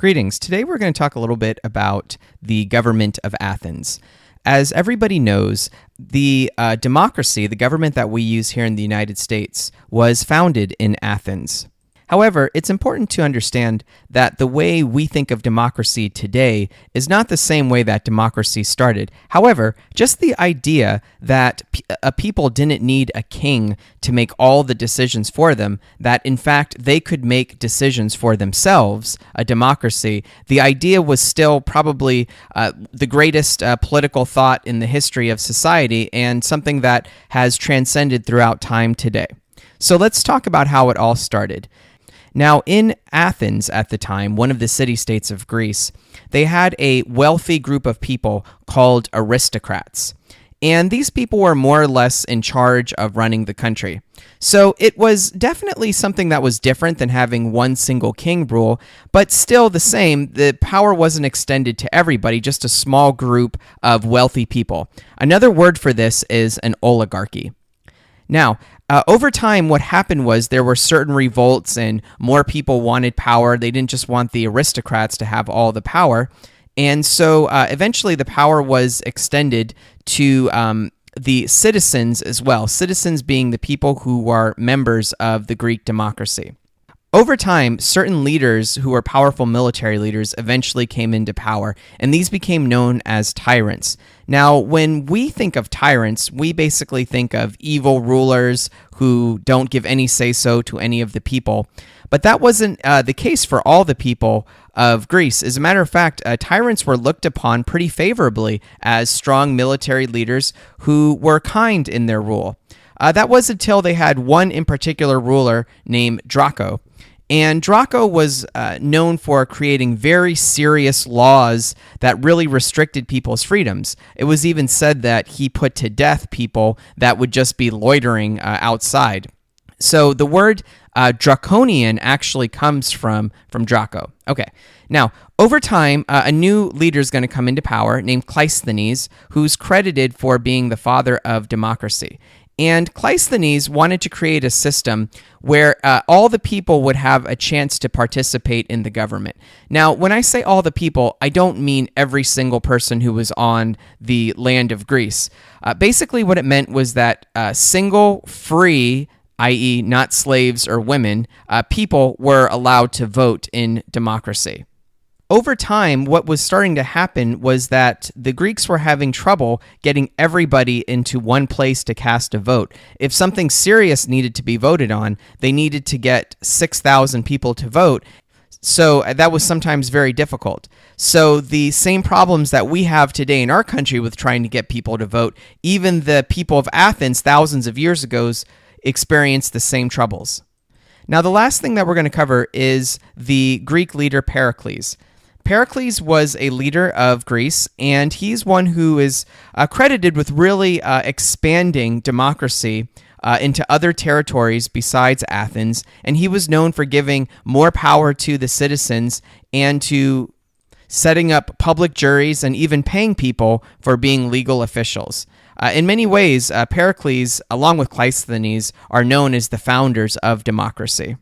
Greetings. Today we're going to talk a little bit about the government of Athens. As everybody knows, the democracy, the government that we use here in the United States, was founded in Athens. However, it's important to understand that the way we think of democracy today is not the same way that democracy started. However, just the idea that a people didn't need a king to make all the decisions for them, that in fact they could make decisions for themselves, a democracy, the idea was still probably the greatest political thought in the history of society and something that has transcended throughout time today. So let's talk about how it all started. Now, in Athens at the time, one of the city-states of Greece, they had a wealthy group of people called aristocrats. And these people were more or less in charge of running the country. So it was definitely something that was different than having one single king rule, but still the same. The power wasn't extended to everybody, just a small group of wealthy people. Another word for this is an oligarchy. Now, over time, what happened was there were certain revolts and more people wanted power. They didn't just want the aristocrats to have all the power. And so eventually the power was extended to the citizens as well, citizens being the people who are members of the Greek democracy. Over time, certain leaders who were powerful military leaders eventually came into power, and these became known as tyrants. Now, when we think of tyrants, we basically think of evil rulers who don't give any say-so to any of the people. But that wasn't the case for all the people of Greece. As a matter of fact, tyrants were looked upon pretty favorably as strong military leaders who were kind in their rule. That was until they had one in particular ruler named Draco. And Draco was known for creating very serious laws that really restricted people's freedoms. It was even said that he put to death people that would just be loitering outside. So the word draconian actually comes from Draco. Okay, now over time, a new leader is going to come into power named Cleisthenes, who's credited for being the father of democracy. And Cleisthenes wanted to create a system where all the people would have a chance to participate in the government. Now, when I say all the people, I don't mean every single person who was on the land of Greece. Basically, what it meant was that single, free, i.e. not slaves or women, people were allowed to vote in democracy. Over time, what was starting to happen was that the Greeks were having trouble getting everybody into one place to cast a vote. If something serious needed to be voted on, they needed to get 6,000 people to vote. So that was sometimes very difficult. So the same problems that we have today in our country with trying to get people to vote, even the people of Athens thousands of years ago experienced the same troubles. Now, the last thing that we're going to cover is the Greek leader Pericles. Pericles was a leader of Greece, and he's one who is credited with really expanding democracy into other territories besides Athens, and he was known for giving more power to the citizens and to setting up public juries and even paying people for being legal officials. In many ways, Pericles, along with Cleisthenes, are known as the founders of democracy.